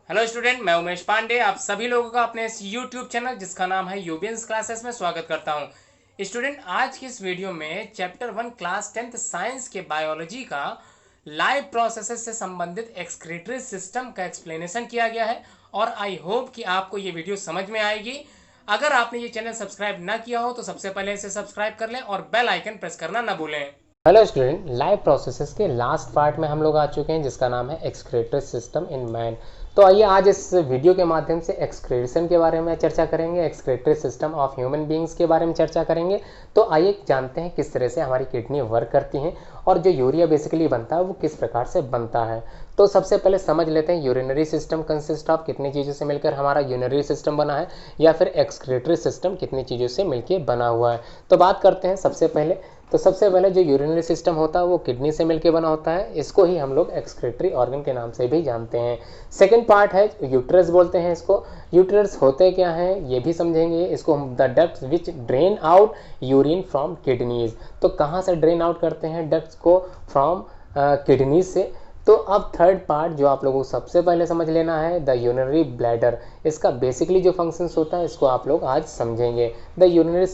Hello student, मैं उमेश पांडे आप सभी लोगों का अपने इस यूट्यूब चैनल जिसका नाम है यूबियंस क्लासेस में स्वागत करता हूं। स्टूडेंट, आज की इस वीडियो में चैप्टर 1 क्लास 10th साइंस के बायोलॉजी का लाइव प्रोसेसेस से संबंधित एक्सक्रीटरी सिस्टम का एक्सप्लेनेशन किया गया है और आई होप कि आपको ये वीडियो समझ में आएगी। अगर आपने ये चैनल सब्सक्राइब ना किया हो तो सबसे पहले इसे सब्सक्राइब कर लें और बेल आइकन प्रेस करना ना भूलें। हेलो स्टूडेंट, लाइव प्रोसेसेस के लास्ट पार्ट में हम लोग आ चुके हैं जिसका नाम है एक्सक्रीटरी सिस्टम इन मैन। तो आइए आज इस वीडियो के माध्यम से एक्सक्रीशन के बारे में चर्चा करेंगे, excretory system of human beings के बारे में चर्चा करेंगे। तो आइए जानते हैं किस तरह से हमारी किडनी वर्क करती हैं और जो यूरिया बेसिकली बनता है वो किस प्रकार से बनता है। तो सबसे पहले समझ लेते हैं यूरिनरी सिस्टम कंसिस्ट ऑफ कितनी चीज़ों से मिलकर हमारा यूरिनरी सिस्टम बना है, या फिर एक्सक्रीटरी सिस्टम कितनी चीज़ों से मिलकर बना हुआ है। तो बात करते हैं सबसे पहले जो यूरिनरी सिस्टम होता है वो किडनी से मिलकर बना होता है। इसको ही हम लोग एक्सक्रीटरी ऑर्गन के नाम से भी जानते हैं। सेकंड पार्ट है यूट्रस बोलते हैं इसको। यूट्रस होते क्या हैं ये भी समझेंगे। इसको हम the ducts which drain out urine from kidneys. तो कहाँ से ड्रेन आउट करते हैं डक्ट्स को? फ्रॉम किडनीज से। तो अब थर्ड पार्ट जो आप लोगों को सबसे पहले समझ लेना है, द यूरिनरी ब्लैडर। इसका बेसिकली जो फंक्शंस होता है इसको आप लोग आज समझेंगे। द यूरिनरी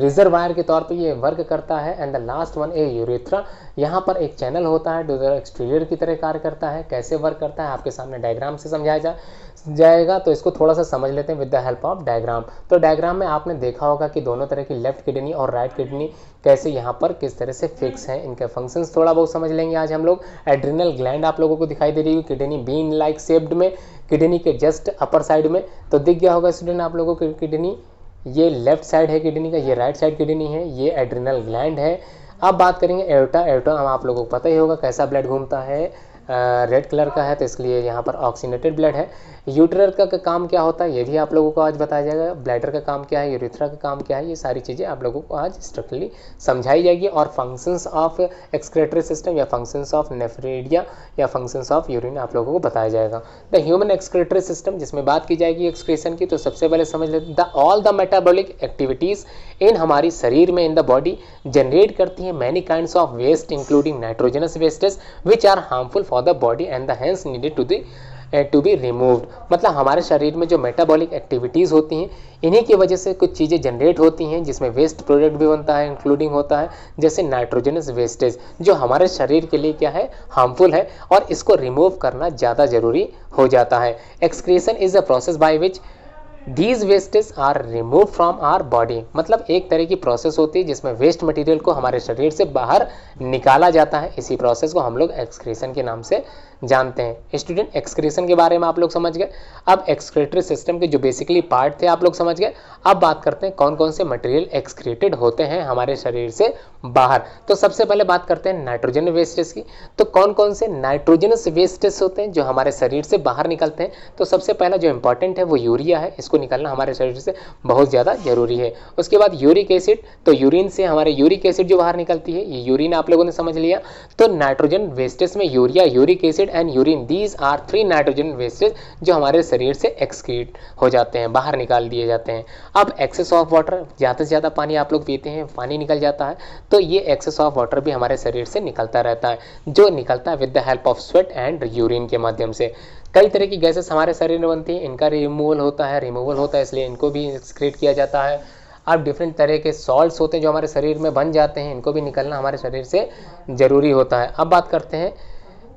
रिजर्वायर के तौर पे ये वर्क करता है। And the last one A urethra. यहाँ पर एक चैनल होता है जो एक्सटीरियर की तरह कार्य करता है। कैसे वर्क करता है आपके सामने डायग्राम से समझाया जाएगा, तो इसको थोड़ा सा समझ लेते हैं with the help of diagram. तो डायग्राम में आपने देखा होगा कि दोनों तरह की लेफ्ट किडनी और राइट किडनी कैसे यहाँ पर किस तरह से फिक्स हैं, इनके फंक्शंस थोड़ा बहुत समझ लेंगे आज हम लोग। एड्रिनल ग्लैंड आप लोगों को दिखाई दे रही है किडनी बीन लाइक शेप्ड में, किडनी के जस्ट अपर साइड में। तो दिख गया होगा स्टूडेंट आप लोगों को किडनी, ये लेफ्ट साइड है किडनी का, ये राइट साइड किडनी है, ये एड्रिनल ग्लैंड है। अब बात करेंगे एओर्टा। एओर्टा आप लोगों को पता ही होगा कैसा ब्लड घूमता है, रेड कलर का है, तो इसलिए यहाँ पर ऑक्सीनेटेड ब्लड है। यूट्रर का काम क्या होता है ये भी आप लोगों को आज बताया जाएगा। ब्लैडर का काम क्या है, यूरिथ्रा का काम क्या है, ये सारी चीज़ें आप लोगों को आज स्ट्रक्चरली समझाई जाएगी। और फंक्शंस ऑफ एक्सक्रीटरी सिस्टम या फंक्शंस ऑफ नेफ्रेडिया या फंक्शंस ऑफ यूरिन आप लोगों को बताया जाएगा। द ह्यूमन एक्सक्रीटरी सिस्टम जिसमें बात की जाएगी एक्सक्रीशन की, तो सबसे पहले समझ लेते हैं all the metabolic activities in हमारी शरीर में इन द बॉडी जनरेट करती है many kinds of waste including nitrogenous wastage which are harmful for the body and the hence needed to be removed. मतलब हमारे शरीर में जो मेटाबॉलिक एक्टिविटीज़ होती हैं इन्हीं की वजह से कुछ चीज़ें जनरेट होती हैं जिसमें वेस्ट प्रोडक्ट भी बनता है, इंक्लूडिंग होता है जैसे नाइट्रोजनस वेस्टेज, जो हमारे शरीर के लिए क्या है, हार्मफुल है, और इसको रिमूव करना ज़्यादा ज़रूरी हो जाता है। Excretion is a process by which these wastage are remove from our body. मतलब एक तरह की प्रोसेस होती है जिसमें वेस्ट मटेरियल को हमारे शरीर से बाहर निकाला जाता है। इसी प्रोसेस को हम लोग एक्सक्रीशन के नाम से जानते हैं। स्टूडेंट, एक्सक्रीशन के बारे में आप लोग समझ गए। अब एक्सक्रीटरी सिस्टम के जो बेसिकली पार्ट थे आप लोग समझ गए। अब बात करते हैं कौन कौन से मटेरियल एक्सक्रीटेड होते हैं हमारे शरीर से बाहर। तो सबसे पहले बात करते हैं नाइट्रोजन वेस्टेज की। तो कौन कौन से नाइट्रोजनस वेस्टेज होते हैं जो हमारे शरीर से बाहर निकलते हैं? तो सबसे पहला जो इंपॉर्टेंट है वो यूरिया है। इसको निकलना हमारे शरीर से बहुत ज़्यादा जरूरी है। उसके बाद यूरिक एसिड। तो यूरिन से हमारे यूरिक एसिड जो बाहर निकलती है, ये यूरिन आप लोगों ने समझ लिया। तो नाइट्रोजन वेस्टेज में urea, uric acid and urine, these are 3 nitrogen wastage जो हमारे शरीर से एक्सक्रीट हो जाते हैं, बाहर निकाल दिए जाते हैं। अब एक्सेस ऑफ वाटर, ज़्यादा से ज़्यादा पानी आप लोग पीते हैं, पानी निकल जाता है, तो ये एक्सेस ऑफ वाटर भी हमारे शरीर से निकलता रहता है, जो निकलता है with the help of sweat and urine के माध्यम से। कई तरह की गैसेस हमारे शरीर में बनती हैं, इनका रिमूवल होता है इसलिए इनको भी एक्सक्रीट किया जाता है। अब डिफरेंट तरह के सॉल्ट्स होते हैं जो हमारे शरीर में बन जाते हैं, इनको भी निकलना हमारे शरीर से ज़रूरी होता है। अब बात करते हैं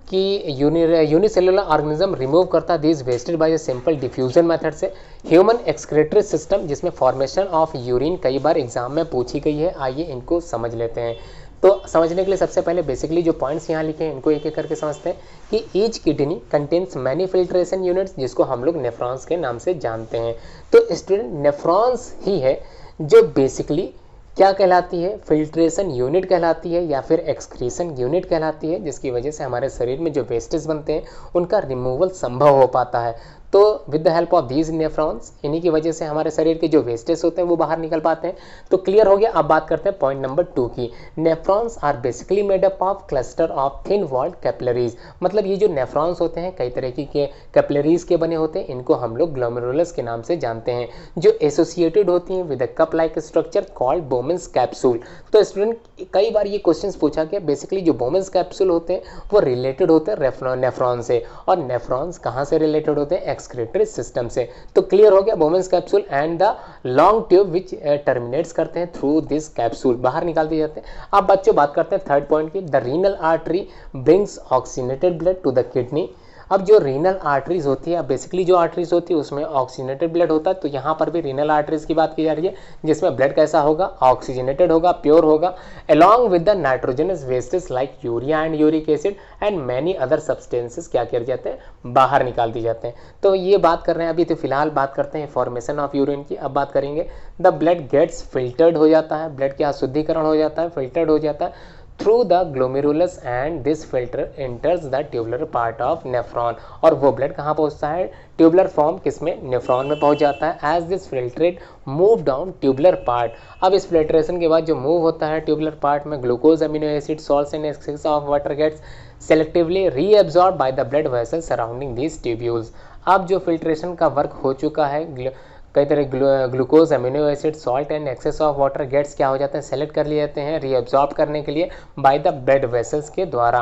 कि यूनिसेलुलर ऑर्गेनिज्म रिमूव करता है this wastage bye simple diffusion method से। ह्यूमन एक्सक्रीटरी सिस्टम जिसमें फॉर्मेशन ऑफ यूरिन कई बार एग्जाम में पूछी गई है, आइए इनको समझ लेते हैं। तो समझने के लिए सबसे पहले बेसिकली जो पॉइंट्स यहाँ लिखे हैं इनको एक एक करके समझते हैं कि each kidney contains many filtration units, जिसको हम लोग नेफ्रॉन्स के नाम से जानते हैं। तो स्टूडेंट, नेफ्रॉन्स ही है जो बेसिकली क्या कहलाती है, फिल्ट्रेशन यूनिट कहलाती है या फिर एक्सक्रीशन यूनिट कहलाती है, जिसकी वजह से हमारे शरीर में जो वेस्टेज बनते हैं उनका रिमूवल संभव हो पाता है। तो with the help of these nephrons, इन्हीं की वजह से हमारे शरीर के जो वेस्टेज होते हैं वो बाहर निकल पाते हैं। तो क्लियर हो गया। अब बात करते हैं पॉइंट नंबर 2 की। Nephrons are basically made up of cluster of thin walled capillaries, मतलब ये जो नेफ्रॉन्स होते हैं कई तरह के कैपिलरीज के बने होते हैं, इनको हम लोग ग्लोमेरुलस के नाम से जानते हैं, जो एसोसिएटेड होती हैं with a cup like structure called बोमेंस capsule. तो स्टूडेंट कई बार ये क्वेश्चंस पूछा गया, बेसिकली जो बोमेंस कैप्सूल होते हैं वो रिलेटेड होते हैं नेफ्रॉन से, और नेफ्रॉन्स कहाँ से रिलेटेड होते हैं? एक्सक्रीटरी सिस्टम से। तो क्लियर हो गया, बोमेंस capsule and the long tube which terminates करते हैं थ्रू दिस कैप्सूल, बाहर निकाल दिए जाते हैं। अब बच्चों बात करते हैं थर्ड पॉइंट की। The renal artery brings oxygenated blood to the kidney. अब जो रीनल आर्टरीज होती है, बेसिकली जो आर्टरीज होती है उसमें ऑक्सीजनेटेड ब्लड होता है, तो यहाँ पर भी रीनल आर्टरीज की बात की जा रही है, जिसमें ब्लड कैसा होगा? ऑक्सीजनेटेड होगा, प्योर होगा, along with the nitrogenous wastes like urea and uric acid and many other substances क्या किए जाते हैं? बाहर निकाल दिए जाते हैं। तो ये बात कर रहे हैं अभी, तो फिलहाल बात करते हैं फॉर्मेशन ऑफ यूरिन की। अब बात करेंगे द ब्लड गेट्स फिल्टर्ड हो जाता है, ब्लड क्या शुद्धिकरण हो जाता है, फिल्टर्ड हो जाता है through the glomerulus and this filter enters the tubular part of nephron, और वो ब्लड कहाँ पहुँचता है? ट्यूबुलर फॉर्म किसमें? नेफ्रॉन में पहुँच जाता है। As this filtrate move down tubular part, अब इस फिल्ट्रेशन के बाद जो मूव होता है ट्यूबुलर पार्ट में, glucose amino acid salts and excess of water gets selectively reabsorb by the blood vessels surrounding these tubules. अब जो फिल्ट्रेशन का वर्क हो चुका है, कई तरह glucose amino acid salt and excess of water gets क्या हो जाते हैं? सेलेक्ट कर लिए जाते हैं रीअब्सॉर्ब करने के लिए बाय द ब्लड वेसल्स के द्वारा।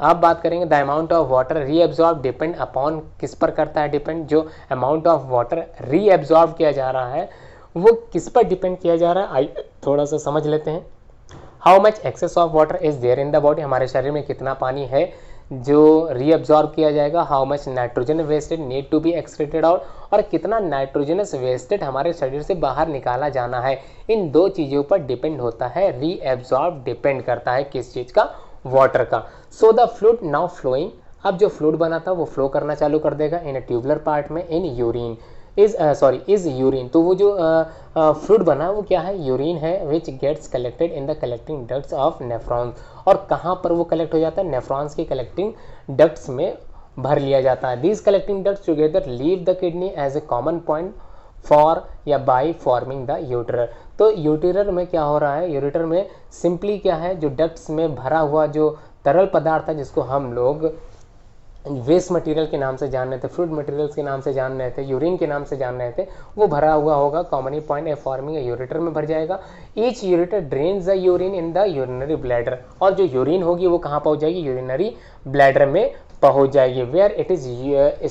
अब बात करेंगे the amount of water reabsorb depend upon, किस पर करता है डिपेंड? जो अमाउंट ऑफ वाटर रीअब्सॉर्ब किया जा रहा है वो किस पर डिपेंड किया जा रहा है? आइए थोड़ा सा समझ लेते हैं। How much excess of water is there in the body, हमारे शरीर में कितना पानी है जो रीअब्सॉर्ब किया जाएगा। How much nitrogen wasted need to be excreted out, और कितना नाइट्रोजनस वेस्टेड हमारे शरीर से बाहर निकाला जाना है। इन दो चीज़ों पर डिपेंड होता है। रीअब्सॉर्ब डिपेंड करता है किस चीज़ का? वाटर का। So the fluid now flowing, अब जो फ्लूइड बना था वो फ्लो करना चालू कर देगा इन ट्यूबुलर पार्ट में, इन यूरिन इज यूरिन। तो वो जो फ्लूइड बना वो क्या है? यूरिन है, which gets collected in the collecting ducts of nephrons, और कहाँ पर वो कलेक्ट हो जाता है? नेफ्रॉन्स की कलेक्टिंग डक्ट्स में भर लिया जाता है। These collecting ducts together leave the kidney as a common point for या बाई फॉर्मिंग द यूटेरर। तो यूटेरर में क्या हो रहा है? यूरेटर में सिंपली क्या है? जो डक्ट्स में भरा हुआ जो तरल पदार्थ है, जिसको हम लोग वेस्ट मटेरियल के नाम से जान रहे थे, फ्लूइड मटेरियल्स के नाम से जान रहे थे, यूरिन के नाम से जान रहे थे, वो भरा हुआ होगा common point A forming a ureter में भर जाएगा। Each ureter drains the urine in the urinary bladder, और जो यूरिन होगी वो कहाँ पहुँच जाएगी? यूरिनरी ब्लैडर में पहुँच जाएगी, where it is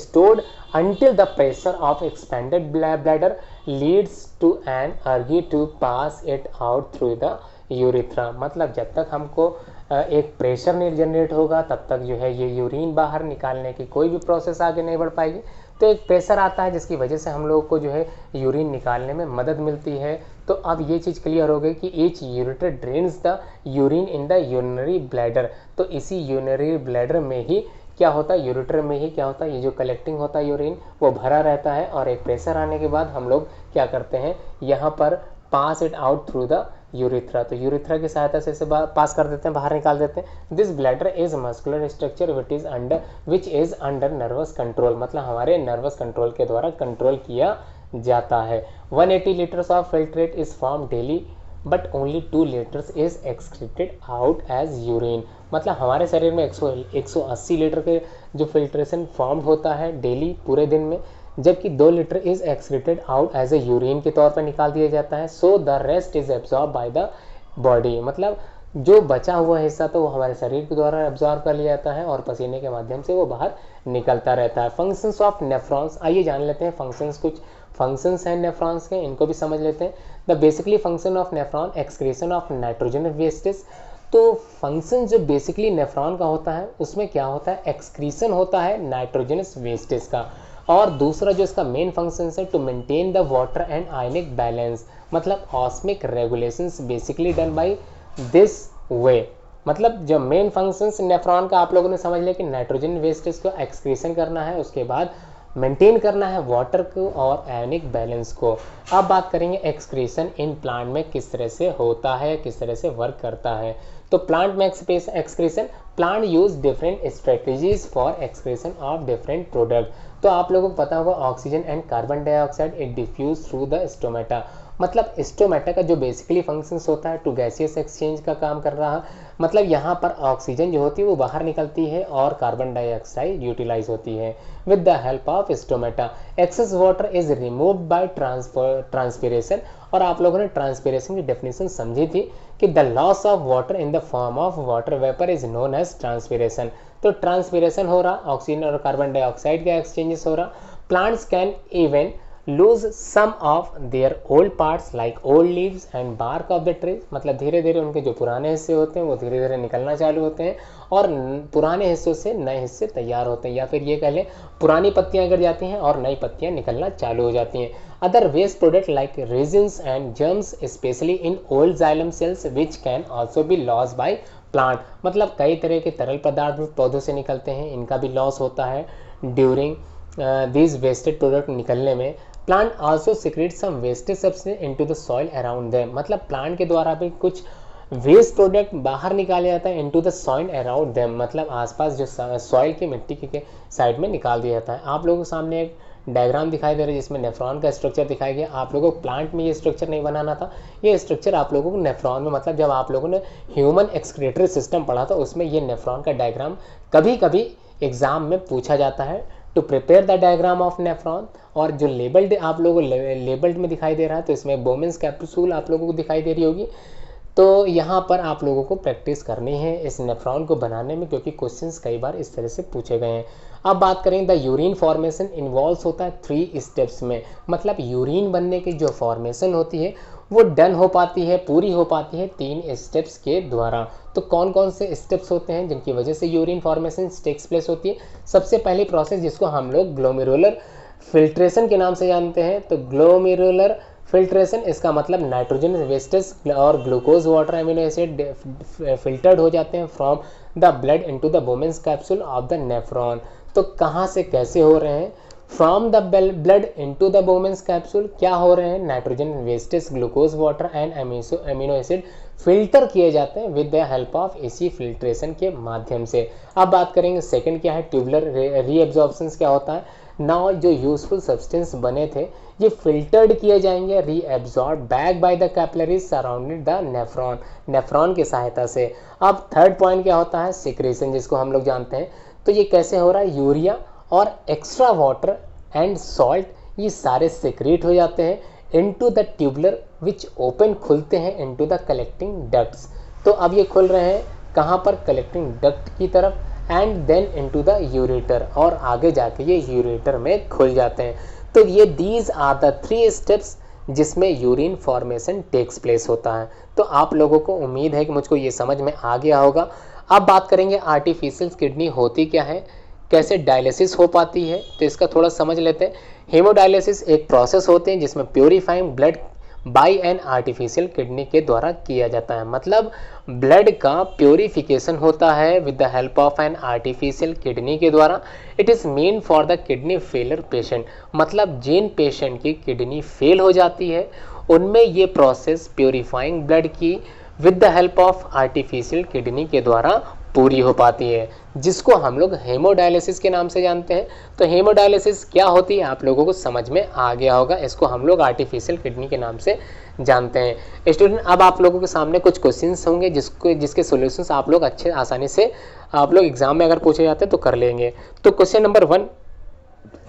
stored until the pressure of expanded bladder leads to an urge to pass it out through the urethra। मतलब जब तक हमको एक प्रेशर नहीं जनरेट होगा तब तक जो है ये यूरिन बाहर निकालने की कोई भी प्रोसेस आगे नहीं बढ़ पाएगी। तो एक प्रेशर आता है जिसकी वजह से हम लोगों को जो है यूरिन निकालने में मदद मिलती है। तो अब ये चीज़ क्लियर हो गई कि each ureter drains the urine in the urinary bladder. तो इसी यूरिनरी ब्लैडर में ही क्या होता है? यूरेटर में ही क्या होता है? ये जो कलेक्टिंग होता है यूरिन वो भरा रहता है, और एक प्रेशर आने के बाद हम लोग क्या करते हैं? यहाँ पर pass it out through the urethra. तो यूरेथ्रा की सहायता से इसे पास कर देते हैं, बाहर निकाल देते हैं। This bladder is muscular structure which is under nervous control, मतलब हमारे नर्वस कंट्रोल के द्वारा कंट्रोल किया जाता है। 180 litres of filtrate is form daily but only 2 litres is excreted out as urine. मतलब हमारे शरीर में 180 लीटर के जो फिल्ट्रेशन फॉर्म होता है डेली पूरे दिन में, जबकि 2 litre is excreted out as a urine के तौर पर निकाल दिया जाता है। So the rest is absorb by the body, मतलब जो बचा हुआ हिस्सा तो वो हमारे शरीर के द्वारा एब्जॉर्ब कर लिया जाता है और पसीने के माध्यम से वो बाहर निकलता रहता है। फंक्शंस ऑफ नेफ्रॉन्स, आइए जान लेते हैं फंक्शंस, कुछ फंक्शंस हैं नेफ्रॉन्स के, इनको भी समझ लेते हैं। The basically function of nephron excretion of nitrogen wastage. तो फंक्शन जो बेसिकली नेफ्रॉन का होता है उसमें क्या होता है? एक्सक्रीशन होता है नाइट्रोजनस वेस्टेज का। और दूसरा जो इसका मेन फंक्शन है to maintain the water and ionic balance, मतलब osmic regulations basically done by this way. मतलब जो मेन फंक्शंस नेफ्रॉन का आप लोगों ने समझ लिया कि नाइट्रोजन वेस्टेज को एक्सक्रीशन करना है, उसके बाद मेंटेन करना है वाटर को और आयनिक बैलेंस को। अब बात करेंगे एक्सक्रीशन इन प्लांट में किस तरह से होता है, किस तरह से वर्क करता है। तो प्लांट में excretion, plant use different strategies for excretion of different product. तो आप लोगों को पता होगा oxygen and carbon dioxide it diffuse through the stomata, मतलब स्टोमेटा का जो बेसिकली फंक्शंस होता है टू गैसियस एक्सचेंज का काम कर रहा है। मतलब यहाँ पर ऑक्सीजन जो होती है वो बाहर निकलती है और कार्बन डाइऑक्साइड यूटिलाइज होती है with the help of stomata. Excess water is removed by transpiration, और आप लोगों ने ट्रांसपिरेशन की डेफिनेशन समझी थी कि the loss of water in the form of water vapour is known as transpiration. तो ट्रांसपिरेशन हो रहा, ऑक्सीजन और कार्बन डाइऑक्साइड का एक्सचेंजेस हो रहा। Plants can even lose some of their old parts like old leaves and bark of the trees, मतलब धीरे धीरे उनके जो पुराने हिस्से होते हैं वो धीरे धीरे निकलना चालू होते हैं और पुराने हिस्सों से नए हिस्से तैयार होते हैं, या फिर ये कह लें पुरानी पत्तियां गिर जाती हैं और नई पत्तियां निकलना चालू हो जाती हैं। Other waste product like resins and germs specially in old xylem cells which can also be loss by plant, मतलब कई तरह के तरल पदार्थ पौधों से निकलते हैं, इनका भी लॉस होता है ड्यूरिंग दीज वेस्टेड प्रोडक्ट निकलने में। Plant also secrete some wastage substance into the soil around them, मतलब प्लांट के द्वारा भी कुछ वेस्ट प्रोडक्ट बाहर निकाले जाता है into the soil around them, मतलब आसपास जो सॉइल की मिट्टी के साइड में निकाल दिया जाता है। आप लोगों के सामने एक डायग्राम दिखाई दे रहा है जिसमें नेफ्रॉन का स्ट्रक्चर दिखाया गया। आप लोगों को प्लांट में ये स्ट्रक्चर नहीं बनाना था, ये स्ट्रक्चर आप लोगों को नेफ्रॉन में, मतलब जब आप लोगों ने ह्यूमन एक्सक्रीटरी सिस्टम पढ़ा था उसमें ये नेफ्रॉन का डायग्राम कभी कभी एग्जाम में पूछा जाता है to prepare the diagram of nephron. और जो लेबल्ड आप लोगों को लेबल्ड में दिखाई दे रहा है तो इसमें बोमेंस कैप्सूल आप लोगों को दिखाई दे रही होगी। तो यहाँ पर आप लोगों को प्रैक्टिस करनी है इस नेफ्रॉन को बनाने में, क्योंकि क्वेश्चंस कई बार इस तरह से पूछे गए हैं। अब बात करें द यूरिन फॉर्मेशन इन्वॉल्व होता है 3 स्टेप्स में, मतलब यूरिन बनने की जो फॉर्मेशन होती है वो डन हो पाती है, पूरी हो पाती है 3 स्टेप्स के द्वारा। तो कौन कौन से स्टेप्स होते हैं जिनकी वजह से यूरिन फॉर्मेशन टेक्स प्लेस होती है? सबसे पहली प्रोसेस जिसको हम लोग ग्लोमेरुलर फिल्ट्रेशन के नाम से जानते हैं, तो ग्लोमेरुलर फिल्ट्रेशन इसका मतलब नाइट्रोजन वेस्टेज और glucose water amino acid filtered हो जाते हैं from the blood into the बोमेंस capsule of the nephron. तो कहाँ से कैसे हो रहे हैं? From the blood into the बोमेंस capsule क्या हो रहे हैं? Nitrogen wastage glucose water and amino acid filter किए जाते हैं विद द हेल्प ऑफ इसी फिल्ट्रेशन के माध्यम से। अब बात करेंगे सेकंड क्या है, ट्यूबुलर रीएब्जॉर्प्शन क्या होता है। नाउ जो यूजफुल सब्सटेंस बने थे ये फिल्टर्ड किए जाएंगे, reabsorb back by the capillaries surrounded the nephron, nephron की सहायता से। अब थर्ड पॉइंट क्या होता है, सिक्रेशन, जिसको हम लोग जानते हैं। तो ये कैसे हो रहा है, यूरिया और एक्स्ट्रा वाटर एंड सॉल्ट ये सारे सिक्रेट हो जाते हैं into the tubular which open, खुलते हैं इनटू द कलेक्टिंग डक्ट्स। तो अब ये खुल रहे हैं कहाँ पर, कलेक्टिंग डक्ट की तरफ, and then into the ureter, और आगे जाके ये यूरेटर में खुल जाते हैं। तो ये दीज आर द 3 स्टेप्स जिसमें यूरिन फॉर्मेशन टेक्स प्लेस होता है। तो आप लोगों को उम्मीद है कि मुझको ये समझ में आ गया होगा। अब बात करेंगे आर्टिफिशियल किडनी होती क्या है, कैसे डायलिसिस हो पाती है, तो इसका थोड़ा समझ लेते हैं। हेमोडायलिसिस एक प्रोसेस होते हैं जिसमें purifying blood bye an artificial kidney के द्वारा किया जाता है, मतलब ब्लड का प्योरीफिकेशन होता है with the help of an artificial kidney के द्वारा। It is mean for the kidney failure patient, मतलब जिन पेशेंट की किडनी फेल हो जाती है उनमें ये प्रोसेस प्योरीफाइंग ब्लड की with the help of artificial kidney के द्वारा पूरी हो पाती है, जिसको हम लोग हेमोडायलिसिस के नाम से जानते हैं। तो हेमोडायलिसिस क्या होती है आप लोगों को समझ में आ गया होगा, इसको हम लोग आर्टिफिशियल किडनी के नाम से जानते हैं। स्टूडेंट अब आप लोगों के सामने कुछ क्वेश्चंस होंगे जिसके सॉल्यूशंस आप लोग अच्छे आसानी से आप लोग एग्जाम में अगर पूछे जाते हैं तो कर लेंगे। तो क्वेश्चन नंबर 1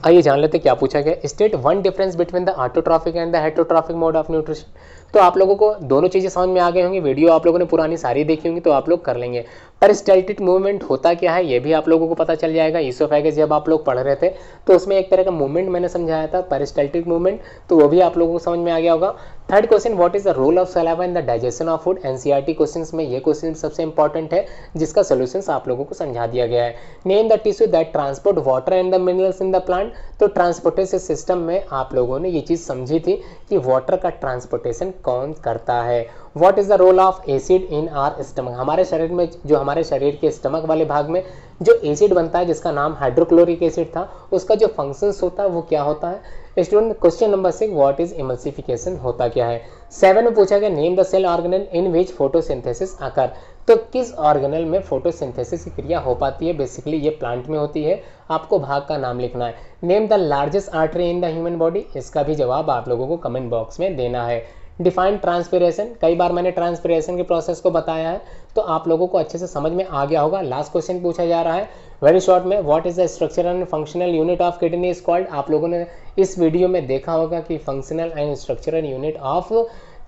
आइए जान लेते हैं क्या पूछा गया। State 1 difference between the autotrophic and the heterotrophic mode of nutrition. तो आप लोगों को दोनों चीज़ें समझ में आ गई होंगी, वीडियो आप लोगों ने पुरानी सारी देखी होंगी तो आप लोग कर लेंगे। पेरिस्टाल्टिक मूवमेंट होता क्या है ये भी आप लोगों को पता चल जाएगा। ईसोफेगस जब आप लोग पढ़ रहे थे तो उसमें एक तरह का मूवमेंट मैंने समझाया था, पेरिस्टाल्टिक मूवमेंट, तो वो भी आप लोगों को समझ में आ गया होगा। Third question, what is the role of saliva in the digestion of food. NCERT questions में ये क्वेश्चन सबसे इंपॉर्टेंट है जिसका सोल्यूशन आप लोगों को समझा दिया गया है। Name the tissue that transport water and the minerals in the plant. Point, तो ट्रांसपोर्टेशन सिस्टम में आप लोगों ने ये चीज़ समझी थी कि वाटर का ट्रांसपोर्टेशन कौन करता है। What is the role of acid in our stomach, हमारे शरीर में जो हमारे शरीर के स्टमक वाले भाग में जो एसिड बनता है जिसका नाम हाइड्रोक्लोरिक एसिड था, उसका जो फंक्शंस होता है वो क्या होता है। Student question number 6, what is emulsification होता क्या है। 7 में पूछा गया name the cell organelle in which photosynthesis occur, तो किस ऑर्गेनल में फोटोसिंथेसिस की क्रिया हो पाती है। बेसिकली ये प्लांट में होती है, आपको भाग का नाम लिखना है। Name the largest artery in the human body, इसका भी जवाब आप लोगों को कमेंट बॉक्स में देना है। डिफाइन ट्रांसपिरेशन, कई बार मैंने ट्रांसपिरेशन के प्रोसेस को बताया है तो आप लोगों को अच्छे से समझ में आ गया होगा। लास्ट क्वेश्चन पूछा जा रहा है वेरी शॉर्ट में, what is the structural and functional unit of kidney is called. आप लोगों ने इस वीडियो में देखा होगा कि functional and structural unit of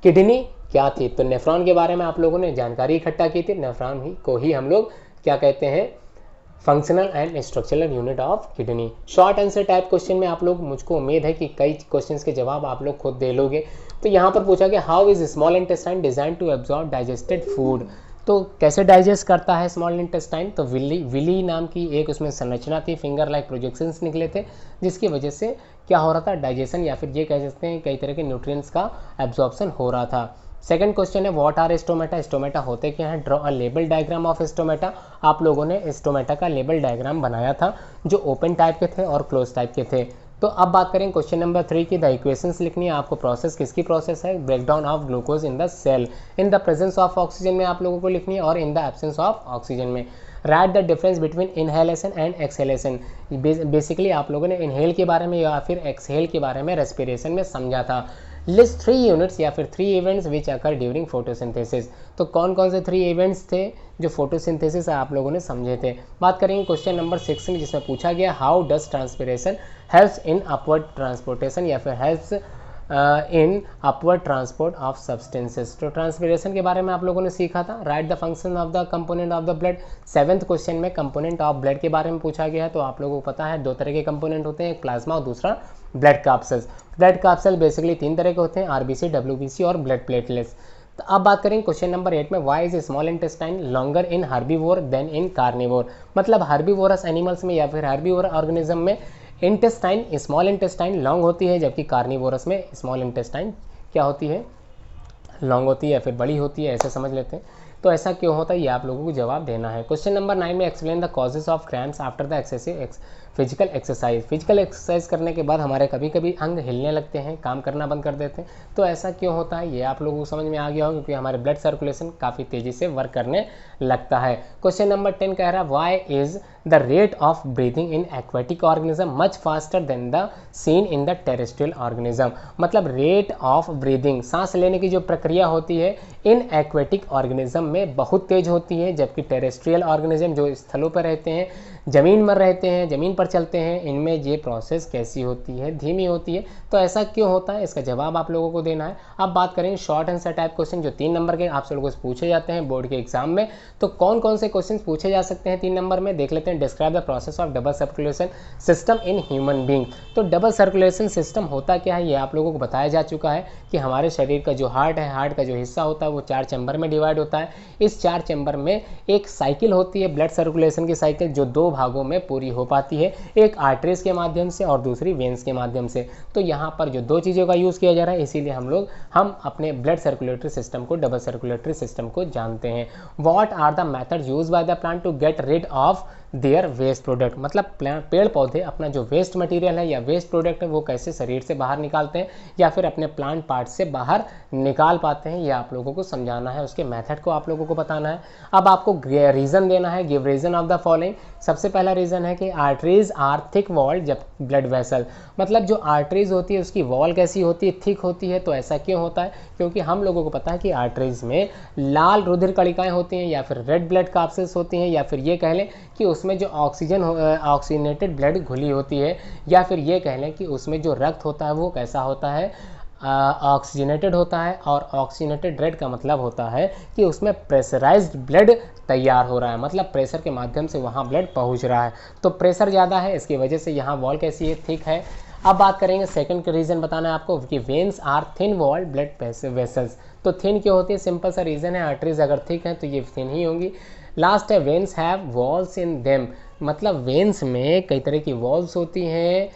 kidney क्या थी। तो नेफ्रॉन के बारे में आप लोगों ने जानकारी इकट्ठा की थी, नेफ्रॉन ही को ही हम लोग क्या कहते हैं, functional and structural unit of kidney. Short answer type question में आप लोग, मुझको उम्मीद है कि कई क्वेश्चंस के जवाब आप लोग खुद दे लोगे। तो यहाँ पर पूछा गया how is small intestine design to absorb digested food, तो कैसे डाइजेस्ट करता है स्मॉल इंटेस्टाइन। तो विली नाम की एक उसमें संरचना थी, फिंगर लाइक प्रोजेक्शंस निकले थे जिसकी वजह से क्या हो रहा था, डाइजेशन या फिर ये कह सकते हैं कई तरह के न्यूट्रिएंट्स का एब्जॉर्प्शन हो रहा था। सेकंड क्वेश्चन है व्हाट आर स्टोमेटा, स्टोमेटा होते क्या हैं। Draw a label diagram of stomata, आप लोगों ने स्टोमेटा का लेबल डायग्राम बनाया था जो ओपन टाइप के थे और क्लोज टाइप के थे। तो अब बात करें क्वेश्चन नंबर 3 की, द इक्वेशंस लिखनी है आपको। प्रोसेस किसकी प्रोसेस है, breakdown of glucose in the cell, in the presence of oxygen में आप लोगों को लिखनी है और in the absence of oxygen में। Write the difference between inhalation and exhalation, basically आप लोगों ने इनहेल के बारे में या फिर एक्सहेल के बारे में रेस्पिरेशन में समझा था। लिस्ट 3 यूनिट्स या फिर 3 events which occur during photosynthesis, तो कौन कौन से 3 इवेंट्स थे जो फोटोसिंथेसिस आप लोगों ने समझे थे। बात करेंगे क्वेश्चन नंबर 6 में जिसमें पूछा गया how does transpiration helps in upward transportation या फिर helps in upward transport of substances. तो ट्रांसपिरेशन के बारे में आप लोगों ने सीखा था। Right the function of the component of the blood, 7th question में कंपोनेंट ऑफ ब्लड के बारे में पूछा गया है। तो आप लोगों को पता है 2 तरह के कंपोनेंट होते हैं, एक प्लाज्मा और दूसरा blood capsules. Blood capsule basically 3 तरह के होते हैं, आरबीसी, डब्ल्यूबीसी और ब्लड प्लेटलेट्स। तो अब बात करेंगे क्वेश्चन नंबर 8 में, why is small intestine longer in herbivore than in carnivore, मतलब हर्बीवोरस एनिमल्स में या फिर हर्बीवोर ऑर्गेनिज्म में इंटेस्टाइन, स्मॉल इंटेस्टाइन लॉन्ग होती है, जबकि कार्निवोरस में स्मॉल इंटेस्टाइन क्या होती है, लॉन्ग होती है या फिर बड़ी होती है, ऐसे समझ लेते हैं। तो ऐसा क्यों होता है ये आप लोगों को जवाब देना है। क्वेश्चन नंबर 9 में explain the causes of cramps after the excessive physical exercise, physical exercise करने के बाद हमारे कभी कभी अंग हिलने लगते हैं, काम करना बंद कर देते हैं, तो ऐसा क्यों होता है ये आप लोगों को समझ में आ गया होगा क्योंकि हमारे ब्लड सर्कुलेशन काफ़ी तेज़ी से वर्क करने लगता है। क्वेश्चन नंबर 10 कह रहा है why is the rate of breathing in aquatic organism much faster than the seen in the terrestrial organism, मतलब रेट ऑफ ब्रीदिंग, सांस लेने की जो प्रक्रिया होती है इन एक्वेटिक ऑर्गेनिज्म में बहुत तेज होती है, जबकि टेरेस्ट्रियल ऑर्गेनिज्म जो स्थलों पर रहते हैं, ज़मीन पर रहते हैं, ज़मीन पर चलते हैं, इनमें ये प्रोसेस कैसी होती है, धीमी होती है। तो ऐसा क्यों होता है इसका जवाब आप लोगों को देना है। अब बात करें शॉर्ट आंसर टाइप क्वेश्चन जो 3 नंबर के आप सब लोगों से पूछे जाते हैं बोर्ड के एग्जाम में। तो कौन कौन से क्वेश्चन पूछे जा सकते हैं 3 नंबर में, देख लेते हैं। Describe the process of double circulation system in human being, तो डबल सर्कुलेशन सिस्टम होता क्या है ये आप लोगों को बताया जा चुका है कि हमारे शरीर का जो हार्ट है, हार्ट का जो हिस्सा होता है वो 4 चैम्बर में डिवाइड होता है। इस 4 चैम्बर में एक साइकिल होती है ब्लड सर्कुलेशन की साइकिल जो 2 भागों में पूरी हो पाती है, एक आर्टरीज के माध्यम से और दूसरी वेन्स के माध्यम से। तो यहाँ पर जो 2 चीज़ों का यूज़ किया जा रहा है इसीलिए हम अपने ब्लड सर्कुलेटरी सिस्टम को डबल सर्कुलेटरी सिस्टम को जानते हैं। What are the method use by the plant to get rid of their waste product, मतलब पेड़ पौधे अपना जो वेस्ट मटेरियल है या वेस्ट प्रोडक्ट है वो कैसे शरीर से बाहर निकालते हैं या फिर अपने प्लांट पार्ट से बाहर निकाल पाते हैं, ये आप लोगों को समझाना है, उसके मेथड को आप लोगों को बताना है। अब आपको रीज़न देना है, give reason of the following. सबसे पहला रीज़न है कि आर्टरीज आर थिक वॉल्ड जब ब्लड वेसल, मतलब जो आर्टरीज होती है उसकी वॉल कैसी होती है, थिक होती है। तो ऐसा क्यों होता है, क्योंकि हम लोगों को पता है कि आर्टरीज में लाल रुधिर कणिकाएं होती हैं या फिर रेड ब्लड कैप्सूल्स होती हैं, या फिर ये कह लें कि उसमें जो ऑक्सीजनेटेड ब्लड घुली होती है, या फिर ये कह लें कि उसमें जो रक्त होता है वो कैसा होता है, ऑक्सीजनेटेड होता है। और ऑक्सीजनेटेड रेड का मतलब होता है कि उसमें प्रेशराइज्ड ब्लड तैयार हो रहा है, मतलब प्रेशर के माध्यम से वहाँ ब्लड पहुँच रहा है। तो प्रेशर ज़्यादा है, इसकी वजह से यहाँ वॉल कैसी है, थिक है। अब बात करेंगे सेकंड रीज़न बताना है आपको कि veins are thin walled blood vessels. तो थिन क्यों होती है, सिंपल सा रीज़न है, आर्टरीज अगर थिक है तो ये थिन ही होंगी। लास्ट है veins have walls in them, मतलब वेन्स में कई तरह की वॉल्स होती हैं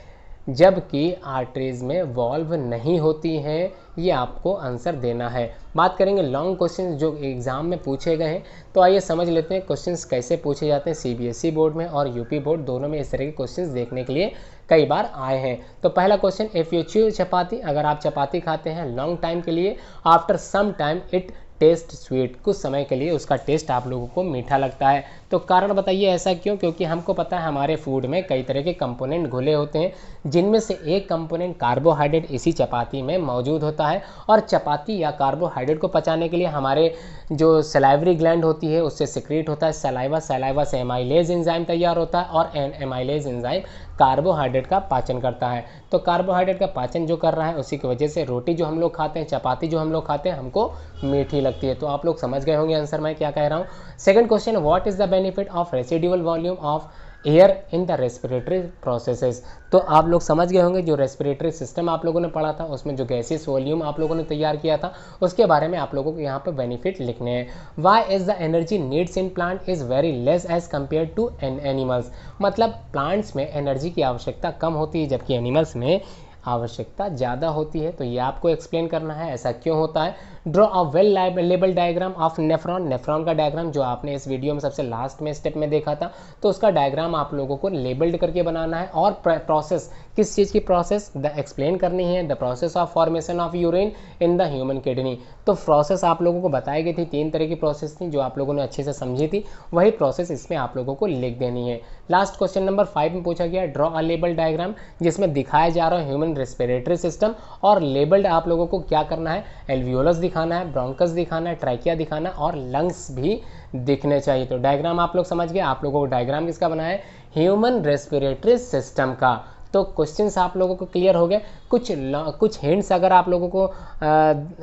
जबकि आर्टरीज में वॉल्व नहीं होती हैं। ये आपको आंसर देना है। बात करेंगे लॉन्ग क्वेश्चन जो एग्जाम में पूछे गए हैं, तो आइए समझ लेते हैं क्वेश्चंस कैसे पूछे जाते हैं। सीबीएसई बोर्ड में और यूपी बोर्ड दोनों में इस तरह के क्वेश्चंस देखने के लिए कई बार आए हैं। तो पहला क्वेश्चन, इफ़ यू च्यू चपाती, अगर आप चपाती खाते हैं लॉन्ग टाइम के लिए, after some time it taste sweet, कुछ समय के लिए उसका टेस्ट आप लोगों को मीठा लगता है। तो कारण बताइए ऐसा क्यों? क्योंकि हमको पता है हमारे फूड में कई तरह के कंपोनेंट घुले होते हैं, जिनमें से एक कंपोनेंट कार्बोहाइड्रेट इसी चपाती में मौजूद होता है। और चपाती या कार्बोहाइड्रेट को पचाने के लिए हमारे जो सलाइवरी ग्लैंड होती है उससे सिक्रीट होता है सलाइवा, सलाइवा से एमाइलेज एंजाइम तैयार होता है और एमाइलेज एंजाइम कार्बोहाइड्रेट का पाचन करता है। तो कार्बोहाइड्रेट का पाचन जो कर रहा है उसी की वजह से रोटी जो हम लोग खाते हैं, चपाती जो हम लोग खाते हैं, हमको मीठी लगती है। तो आप लोग समझ गए होंगे आंसर मैं क्या कह रहा हूँ। Second question, what is the benefit of residual volume of air in the respiratory processes. तो आप लोग समझ गए होंगे जो रेस्पिरेटरी सिस्टम आप लोगों ने पढ़ा था उसमें जो गैसेस वॉल्यूम आप लोगों ने तैयार किया था उसके बारे में आप लोगों को यहाँ पे बेनिफिट लिखने हैं। Why is the energy needs in plant is very less as compare to animals. मतलब प्लांट्स में एनर्जी की आवश्यकता कम होती है जबकि एनिमल्स में आवश्यकता ज़्यादा होती है। तो ये आपको एक्सप्लेन करना है ऐसा क्यों होता है। Draw a well label diagram of nephron. Nephron का डायग्राम जो आपने इस वीडियो में सबसे लास्ट में स्टेप में देखा था, तो उसका डायग्राम आप लोगों को लेबल्ड करके बनाना है। और प्रोसेस, किस चीज़ की प्रोसेस द एक्सप्लेन करनी है, the process of formation of urine in the human kidney. तो प्रोसेस आप लोगों को बताई गई थी, 3 तरह की प्रोसेस थी जो आप लोगों ने अच्छे से समझी थी, वही प्रोसेस इसमें आप लोगों को लिख देनी है। लास्ट क्वेश्चन नंबर 5 में पूछा गया ड्रॉ अ लेबल डायग्राम, जिसमें दिखाया जा रहा है ह्यूमन रेस्पिरेटरी सिस्टम। और लेबल्ड आप लोगों को क्या करना है, एल्वियोलस दिखाना है, ब्रोंकस दिखाना है, ट्रैकिया दिखाना है और लंग्स भी दिखने चाहिए। तो डायग्राम आप लोग समझ गए। आप लोगों को डायग्राम किसका बनाया है, ह्यूमन रेस्पिरेटरी सिस्टम का। तो क्वेश्चंस आप लोगों को क्लियर हो गए। कुछ हिंट्स अगर आप लोगों को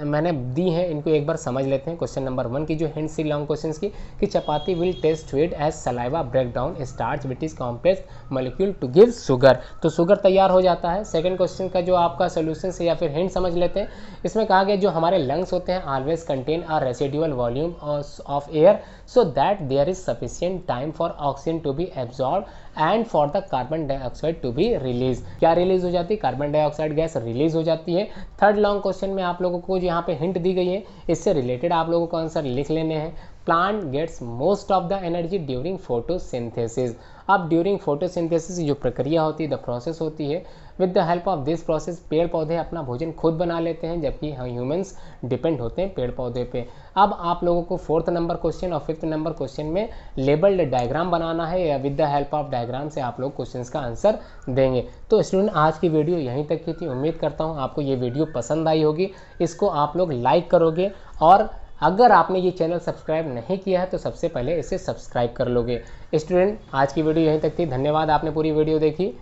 मैंने दी हैं, इनको एक बार समझ लेते हैं। क्वेश्चन नंबर 1 की जो हिंट्स थी लॉन्ग क्वेश्चंस की, कि chapati will taste sweet as saliva break down starch which is complex molecule to give sugar. तो शुगर तैयार हो जाता है। सेकंड क्वेश्चन का जो आपका सोल्यूशन या फिर हिंट समझ लेते हैं। इसमें कहा गया जो हमारे लंग्स होते हैं always contain a residual volume of air so that there is sufficient time for oxygen to be absorb and for the carbon dioxide to be release. क्या रिलीज हो जाती है, कार्बन डाइऑक्साइड गैस रिलीज हो जाती है। Third long question में आप लोगों को यहाँ पे हिंट दी गई है, इससे रिलेटेड आप लोगों को आंसर लिख लेने हैं। Plant gets most of the energy during photosynthesis. अब ड्यूरिंग फोटोसिंथेसिस जो प्रक्रिया होती है, द प्रोसेस होती है, with the help of this process पेड़ पौधे अपना भोजन खुद बना लेते हैं, जबकि ह्यूमंस डिपेंड होते हैं पेड़ पौधे पे। अब आप लोगों को 4th नंबर क्वेश्चन और 5th नंबर क्वेश्चन में लेबल्ड डायग्राम बनाना है, या with the help of diagram से आप लोग क्वेश्चंस का आंसर देंगे। तो स्टूडेंट आज की वीडियो यहीं तक की थी। उम्मीद करता हूँ आपको ये वीडियो पसंद आई होगी। इसको आप लोग लाइक करोगे और अगर आपने ये चैनल सब्सक्राइब नहीं किया है तो सबसे पहले इसे सब्सक्राइब कर लोगे। स्टूडेंट आज की वीडियो यहीं तक थी। धन्यवाद, आपने पूरी वीडियो देखी।